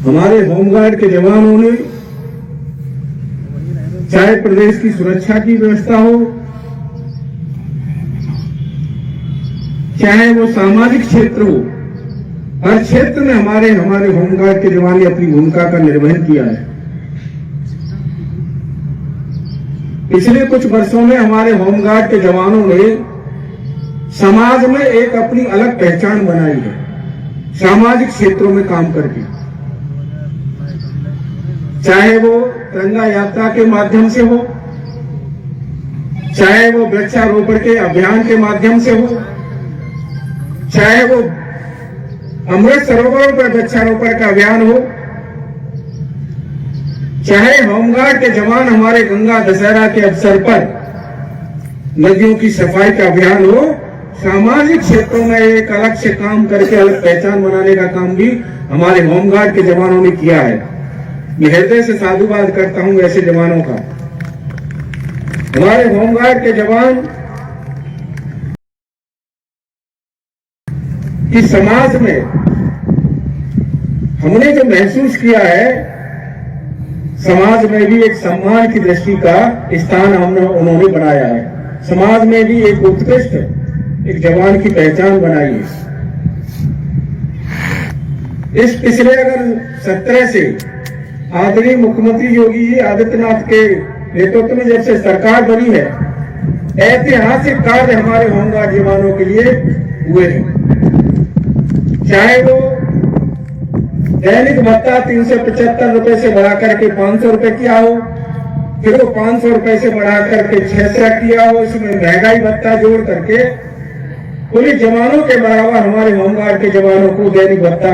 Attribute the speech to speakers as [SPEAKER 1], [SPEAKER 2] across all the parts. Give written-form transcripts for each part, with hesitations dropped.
[SPEAKER 1] हमारे होमगार्ड के जवानों ने चाहे प्रदेश की सुरक्षा की व्यवस्था हो, चाहे वो सामाजिक क्षेत्र हो, हर क्षेत्र में हमारे होमगार्ड के जवान ने अपनी भूमिका का निर्वहन किया है। पिछले कुछ वर्षों में हमारे होमगार्ड के जवानों ने समाज में एक अपनी अलग पहचान बनाई है, सामाजिक क्षेत्रों में काम करके। चाहे वो तिरंगा यात्रा के माध्यम से हो, चाहे वो वृक्षारोपण के अभियान के माध्यम से हो, चाहे वो अमृत सरोवरों पर वृक्षारोपण का अभियान हो, चाहे होमगार्ड के जवान हमारे गंगा दशहरा के अवसर पर नदियों की सफाई का अभियान हो, सामाजिक क्षेत्रों में एक अलग से काम करके अलग पहचान बनाने का काम भी हमारे होमगार्ड के जवानों ने किया है। मैं हृदय से साधुवाद करता हूं ऐसे जवानों का। हमारे होमगार्ड के जवान कि समाज में हमने जो महसूस किया है, समाज में भी एक सम्मान की दृष्टि का स्थान उन्होंने बनाया है। समाज में भी एक उत्कृष्ट एक जवान की पहचान बनाई है। इस पिछले अगर 17 से आदरणीय मुख्यमंत्री योगी जी आदित्यनाथ के नेतृत्व में जब से सरकार बनी है, ऐतिहासिक कार्य हमारे होमगार्ड जवानों के लिए हुए हैं। चाहे वो दैनिक भत्ता 375 रुपए से बढ़ाकर के 500 रुपए किया हो, फिर वो 500 रुपए से बढ़ाकर के 600 किया हो, इसमें महंगाई भत्ता जोड़ करके पुलिस जवानों के बराबर हमारे होमगार्ड के जवानों को दैनिक भत्ता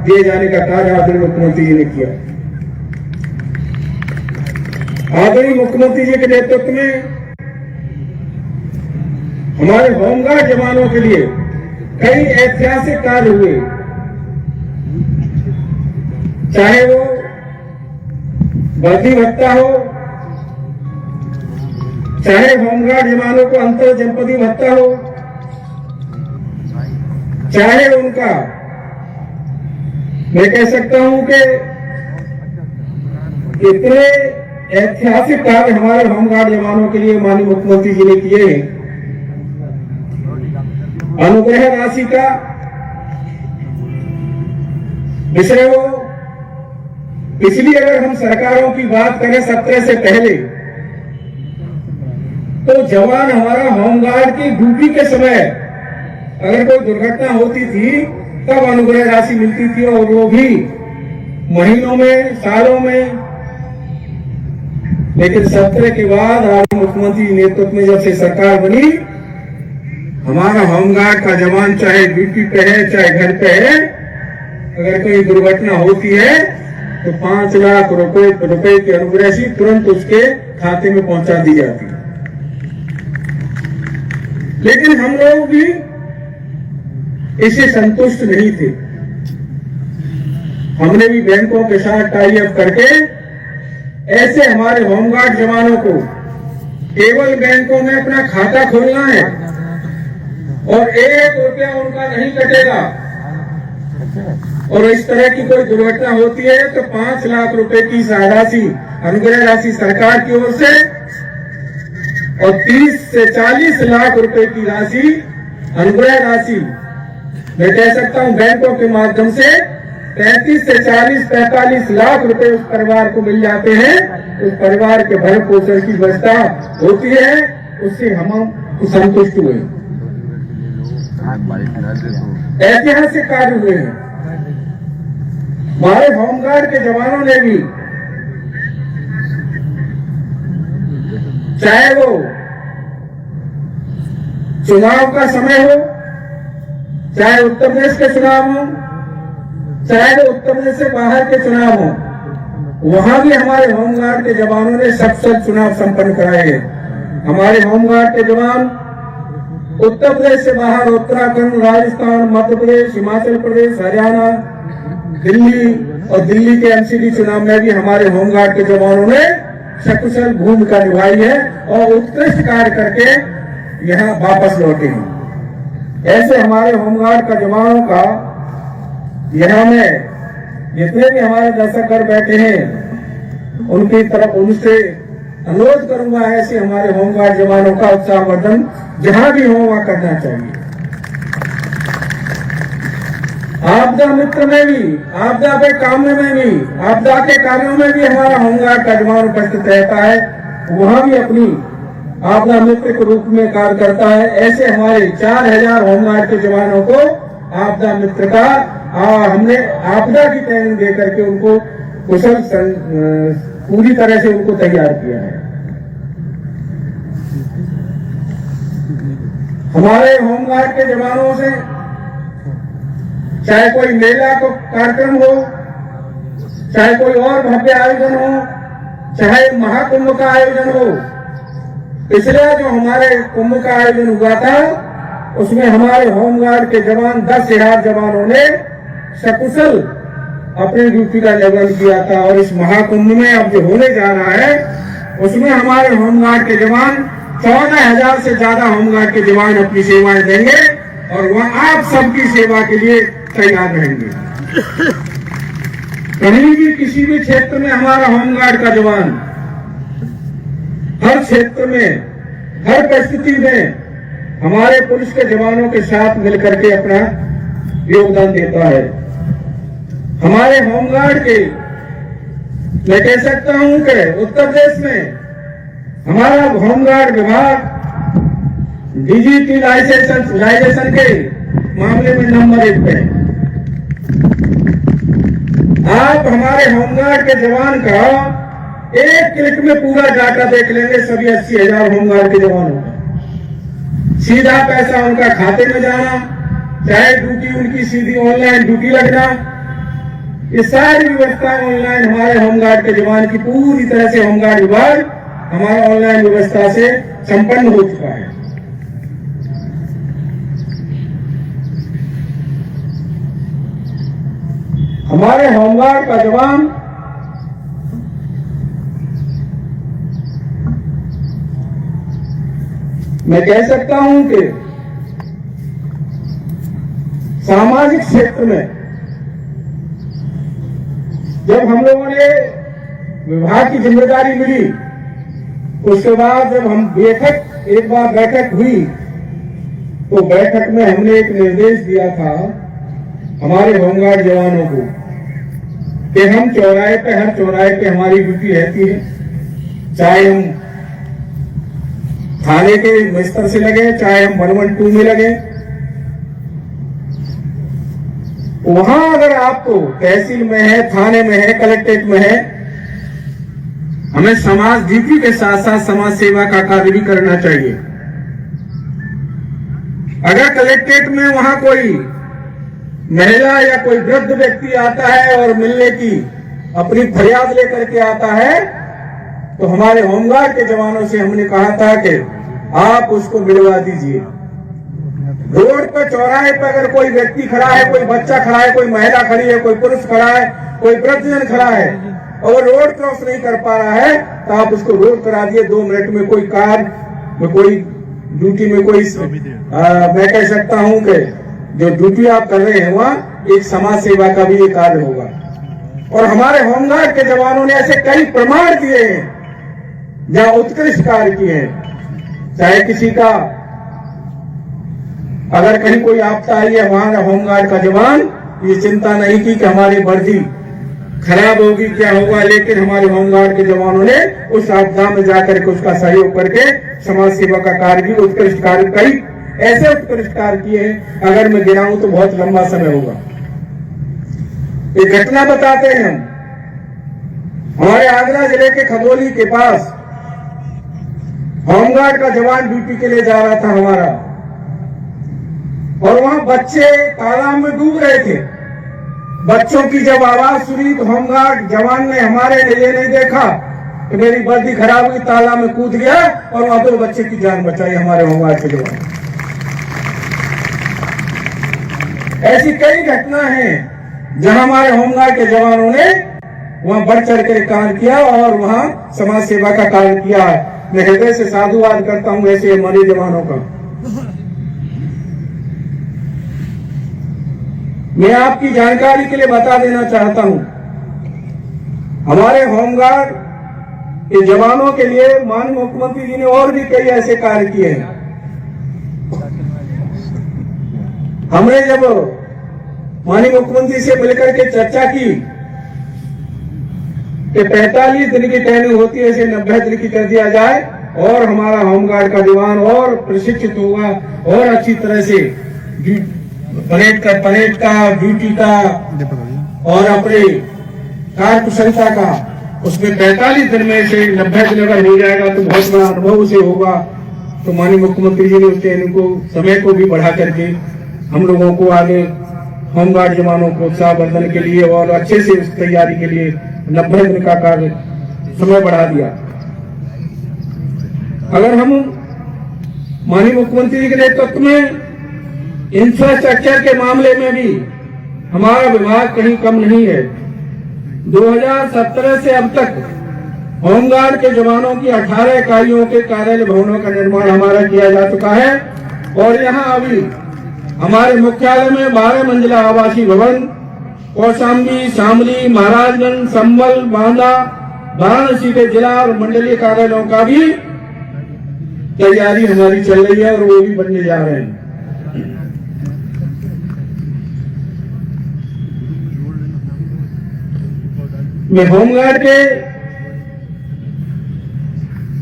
[SPEAKER 1] दिए जाने का कार्य आदरणीय मुख्यमंत्री जी ने किया। आदरणीय मुख्यमंत्री जी के नेतृत्व में हमारे होमगार्ड जवानों के लिए कई ऐतिहासिक कार्य हुए। चाहे वो वर्दी भत्ता हो, चाहे होमगार्ड जवानों को अंतर जनपदीय भत्ता हो, चाहे उनका मैं कह सकता हूं कि इतने ऐतिहासिक कार्य हमारे होमगार्ड जवानों के लिए माननीय मुख्यमंत्री जी ने किए हैं। अनुग्रह राशि का विषय हो, पिछली अगर हम सरकारों की बात करें 17 से पहले, तो जवान हमारा होमगार्ड की ड्यूटी के समय अगर कोई दुर्घटना होती थी तब अनुग्रह राशि मिलती थी, और वो भी महीनों में, सालों में। लेकिन 17 के बाद आज मुख्यमंत्री नेतृत्व में जब से सरकार बनी, हमारा होमगार्ड का जवान चाहे ड्यूटी पे है चाहे घर पे है, अगर कोई दुर्घटना होती है तो 5 लाख रुपए की अनुग्रह राशि तुरंत उसके खाते में पहुंचा दी जाती है। लेकिन हम लोग भी इससे संतुष्ट नहीं थे। हमने भी बैंकों के साथ टाई अप करके ऐसे हमारे होमगार्ड जवानों को केवल बैंकों में अपना खाता खोलना है और 1 रुपया उनका नहीं कटेगा, और इस तरह की कोई दुर्घटना होती है तो 5 लाख रुपए की राशि अनुग्रह राशि सरकार की ओर से और 30 से 40 लाख रुपए की राशि अनुग्रह राशि मैं कह सकता हूं बैंकों के माध्यम से 35 से 40-45 लाख रुपए उस परिवार को मिल जाते हैं। उस परिवार के भरण पोषण की व्यवस्था होती है, उससे हम संतुष्ट हुए। ऐतिहासिक कार्य हुए हैं। हमारे होमगार्ड के जवानों ने भी, चाहे वो चुनाव का समय हो, चाहे उत्तर प्रदेश के चुनाव हो, चाहे वो उत्तर प्रदेश से बाहर के चुनाव हो, वहां भी हमारे होमगार्ड के जवानों ने सफल चुनाव संपन्न कराए हैं। हमारे होमगार्ड के जवान उत्तर प्रदेश से बाहर उत्तराखंड, राजस्थान, मध्य प्रदेश, हिमाचल प्रदेश, हरियाणा, दिल्ली और दिल्ली के एमसीडी चुनाव में भी हमारे होमगार्ड के जवानों ने सकुशल भूमिका निभाई है और उत्कृष्ट कार्य करके यहाँ वापस लौटे हैं। ऐसे हमारे होमगार्ड का जवानों का यहाँ में जितने भी हमारे दर्शकगण बैठे हैं उनकी तरफ उनसे अनुरोध करूंगा, ऐसे हमारे होमगार्ड जवानों का उत्साहवर्धन जहां भी हो वहां करना चाहिए। आपदा मित्र में भी, आपदा के काम में भी, आपदा के कार्यों में भी हमारा होमगार्ड का जवान उपस्थित रहता है, वहां भी अपनी आपदा मित्र के रूप में कार्य करता है। ऐसे हमारे 4000 होमगार्ड के जवानों को आपदा मित्र का हमने आपदा की ट्रेनिंग देकर के उनको कुशल पूरी तरह से उनको तैयार किया है। हमारे होमगार्ड के जवानों से चाहे कोई मेला को कार्यक्रम हो, चाहे कोई और भव्य आयोजन हो, चाहे महाकुंभ का आयोजन हो, पिछले जो हमारे कुंभ का आयोजन हुआ था उसमें हमारे होमगार्ड के जवान 10,000 जवानों ने सकुशल अपनी ड्यूटी का निर्वहन किया था। और इस महाकुंभ में अब जो होने जा रहा है उसमें हमारे होमगार्ड के जवान 14,000 से ज्यादा होमगार्ड के जवान अपनी सेवाएं देंगे और वह आप सबकी सेवा के लिए तैयार रहेंगे। कहीं भी किसी भी क्षेत्र में हमारा होमगार्ड का जवान हर क्षेत्र में, हर परिस्थिति में हमारे पुलिस के जवानों के साथ मिलकर के अपना योगदान देता है। हमारे होमगार्ड के मैं कह सकता हूं कि उत्तर प्रदेश में हमारा होमगार्ड विभाग डीजीटी लाइसेंस के मामले में नंबर 1 पे। आप हमारे होमगार्ड के जवान का एक क्लिक में पूरा डाटा देख लेंगे, सभी 80,000 होमगार्ड के जवानों का सीधा पैसा उनका खाते में जाना, चाहे ड्यूटी उनकी सीधी ऑनलाइन ड्यूटी लगना, ये सारी व्यवस्था ऑनलाइन हमारे होमगार्ड के जवान की पूरी तरह से होमगार्ड विभाग हमारा ऑनलाइन व्यवस्था से संपन्न हो चुका है। हमारे होमगार्ड का जवान मैं कह सकता हूं कि सामाजिक क्षेत्र में जब हम लोगों ने विभाग की जिम्मेदारी मिली, उसके बाद जब हम एक बार बैठक हुई तो बैठक में हमने एक निर्देश दिया था हमारे होमगार्ड जवानों को कि हम चौराहे पे, हर चौराहे पे हमारी ड्यूटी रहती है, चाहे हम थाने के स्तर से लगे, चाहे हम 112 में लगे, वहां अगर आपको तहसील में है, थाने में है, कलेक्ट्रेट में है, हमें समाज ड्यूटी के साथ साथ समाज सेवा का कार्य भी करना चाहिए। अगर कलेक्ट्रेट में वहां कोई महिला या कोई वृद्ध व्यक्ति आता है और मिलने की अपनी फरियाद लेकर के आता है, तो हमारे होमगार्ड के जवानों से हमने कहा था कि आप उसको मिलवा दीजिए। रोड पर, चौराहे पर अगर कोई व्यक्ति खड़ा है, कोई बच्चा खड़ा है, कोई महिला खड़ी है, कोई पुरुष खड़ा है, कोई वृद्धजन खड़ा है और रोड क्रॉस नहीं कर पा रहा है, तो आप उसको रोड करा दिए। 2 मिनट में कोई कार में, कोई ड्यूटी में, कोई मैं कह सकता हूं कि जो ड्यूटी आप कर रहे हैं वहां एक समाज सेवा का भी एक कार्य होगा। और हमारे होमगार्ड के जवानों ने ऐसे कई प्रमाण दिए हैं जहां उत्कृष्ट कार्य किए हैं। चाहे किसी का अगर कहीं कोई आपदा आई है, वहां होमगार्ड का जवान ये चिंता नहीं की कि हमारी वर्दी खराब होगी, क्या होगा, लेकिन हमारे होमगार्ड के जवानों ने उस आपदा में जाकर के उसका सहयोग करके समाज सेवा का कार्य भी, उत्कृष्ट कार्य, कई ऐसे उत्कृष्ट कार्य किए हैं, अगर मैं गिनाऊं तो बहुत लंबा समय होगा। एक घटना बताते हैं हम। हमारे आगरा जिले के खगोली के पास होमगार्ड का जवान ड्यूटी के लिए जा रहा था हमारा, और वहां बच्चे तालाब में डूब रहे थे। बच्चों की जब आवाज सुनी तो होमगार्ड जवान ने हमारे ये नहीं देखा कि मेरी वर्दी खराब हुई, तालाब में कूद गया और वहां 2 बच्चे की जान बचाई हमारे होमगार्ड के जवान। ऐसी कई घटना हैं जहां हमारे होमगार्ड के जवानों ने वहां बढ़ चढ़ कर कार्य किया और वहां समाज सेवा का कार्य किया है। मैं हृदय से साधुवाद करता हूं ऐसे हमारे जवानों का। मैं आपकी जानकारी के लिए बता देना चाहता हूं, हमारे होमगार्ड के जवानों के लिए माननीय मुख्यमंत्री जी ने और भी कई ऐसे कार्य किए हैं। हमने जब माननीय मुख्यमंत्री से मिलकर के चर्चा की कि 45 दिन की ट्रेनिंग होती है, इसे 90 दिन की कर दिया जाए और हमारा होमगार्ड का जवान और प्रशिक्षित होगा और अच्छी तरह से परेड का ड्यूटी का और अपने कार्य कुशलता का उसमें 45 दिन में से 90 दिन अगर हो जाएगा तो बहुत बड़ा अनुभव उसे होगा। तो माननीय मुख्यमंत्री जी ने उस ट्रेनिंग को समय को भी बढ़ा करके हम लोगों को आगे होमगार्ड जवानों को उत्साहवर्धन के लिए और अच्छे से उस तैयारी के लिए 90 दिन का कार्य समय बढ़ा दिया। अगर हम माननीय मुख्यमंत्री जी के नेतृत्व में इंफ्रास्ट्रक्चर के मामले में भी हमारा विभाग कहीं कम नहीं है। 2017 से अब तक होमगार्ड के जवानों की 18 इकाइयों के कार्यालय भवनों का निर्माण हमारा किया जा चुका है और यहाँ अभी हमारे मुख्यालय में 12 मंजिला आवासीय भवन कौशाम्बी, शामली, महाराजगंज, संभल, बांदा, वाराणसी के जिला और मंडलीय कार्यालयों का भी तैयारी हमारी चल रही है और वो भी बनने जा रहे हैं। मैं होमगार्ड के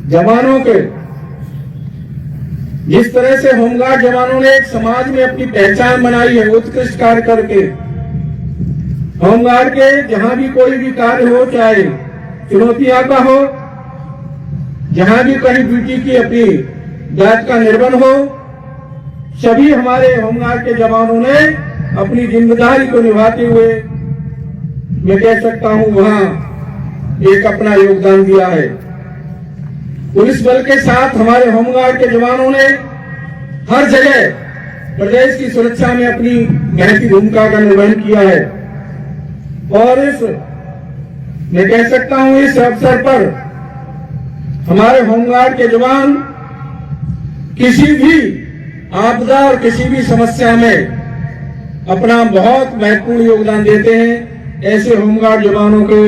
[SPEAKER 1] जवानों के जिस तरह से होमगार्ड जवानों ने एक समाज में अपनी पहचान बनाई है उत्कृष्ट कार्य करके, होमगार्ड के जहां भी कोई भी कार्य हो, चाहे चुनौतियां का हो, जहां भी कहीं ड्यूटी की अपनी जात का निर्वहन हो, सभी हमारे होमगार्ड के जवानों ने अपनी जिम्मेदारी को निभाते हुए मैं कह सकता हूं वहां एक अपना योगदान दिया है। पुलिस बल के साथ हमारे होमगार्ड के जवानों ने हर जगह प्रदेश की सुरक्षा में अपनी महती भूमिका का निर्वहन किया है और इस मैं कह सकता हूं इस अवसर पर हमारे होमगार्ड के जवान किसी भी आपदा और किसी भी समस्या में अपना बहुत महत्वपूर्ण योगदान देते हैं। ऐसे होमगार्ड जवानों के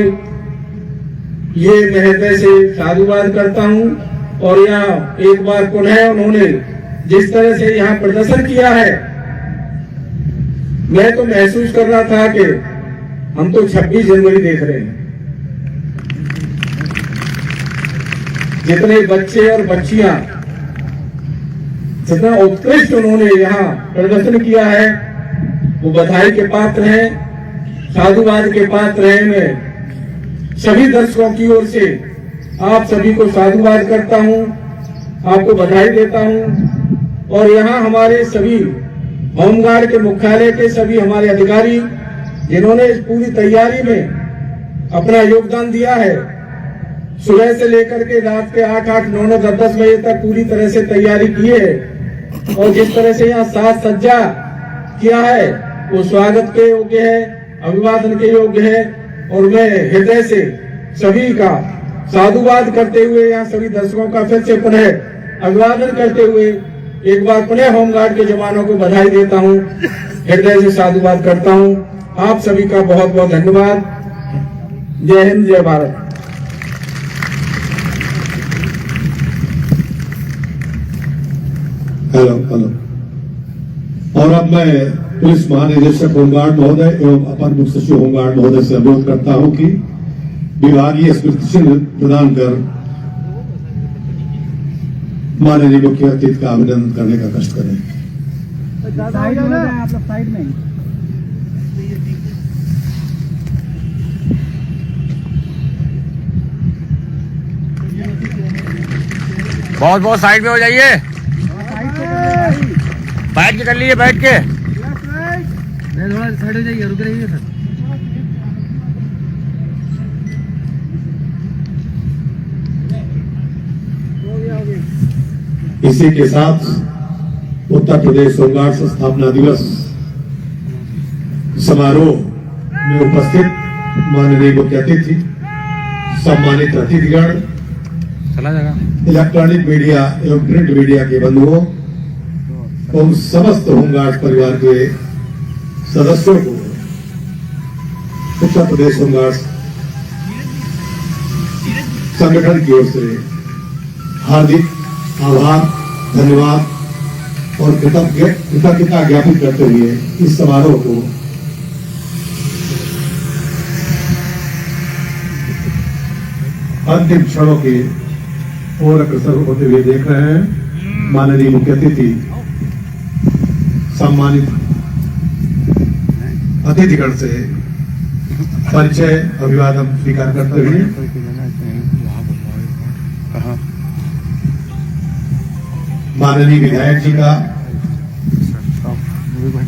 [SPEAKER 1] ये मैं हृदय से साधुवाद करता हूं और यहाँ एक बार पुनः उन्होंने जिस तरह से यहाँ प्रदर्शन किया है, मैं तो महसूस कर रहा था कि हम तो 26 जनवरी देख रहे हैं। जितने बच्चे और बच्चियां जितना उत्कृष्ट उन्होंने यहाँ प्रदर्शन किया है वो बधाई के पात्र हैं, साधुवाद के पात्र हैं। मैं सभी दर्शकों की ओर से आप सभी को साधुवाद करता हूं, आपको बधाई देता हूं और यहाँ हमारे सभी होमगार्ड के मुख्यालय के सभी हमारे अधिकारी जिन्होंने इस पूरी तैयारी में अपना योगदान दिया है, सुबह से लेकर के रात के 8-8, 9-9, 10-10 बजे तक पूरी तरह से तैयारी की है और जिस तरह से यहाँ साज सज्जा किया है वो स्वागत के योग्य है, अभिवादन के योग्य है और मैं हृदय से सभी का साधुवाद करते हुए यहाँ सभी दर्शकों का फिर से पुनः अभिवादन करते हुए एक बार पुनः होमगार्ड के जवानों को बधाई देता हूँ, हृदय से साधुवाद करता हूँ। आप सभी का बहुत बहुत धन्यवाद। जय हिंद, जय भारत।
[SPEAKER 2] हेलो। और अब मैं पुलिस महानिदेशक होमगार्ड महोदय एवं अपर मुख्य सचिव होमगार्ड महोदय से अनुरोध करता हूं कि विभागीय स्मृति चिन्ह प्रदान कर माननीय मुख्य अतिथि का अभिनंदन करने का कष्ट करें।
[SPEAKER 3] आप लोग साइड में
[SPEAKER 4] बहुत बहुत साइड में हो जाइए, बैठ के कर लीजिए, बैठ के
[SPEAKER 3] थोड़ा साइड हो जाइए, रुक रहिए सर।
[SPEAKER 2] इसी के साथ उत्तर प्रदेश होमगार्ड स्थापना दिवस समारोह में उपस्थित माननीय मुख्य अतिथि, सम्मानित अतिथिगण, इलेक्ट्रॉनिक मीडिया एवं प्रिंट मीडिया के बंधुओं और समस्त होमगार्ड परिवार के सदस्यों को उत्तर प्रदेश होमगार्ड संगठन की ओर से हार्दिक आभार, धन्यवाद और कृतज्ञता ज्ञापित करते हुए इस समारोह को अंतिम क्षणों की ओर अग्रसर होते हुए देख रहे हैं। माननीय मुख्य अतिथि सम्मानित अतिथिगण से परिचय अभिवादन स्वीकार करते हुए माननीय विधायक जी का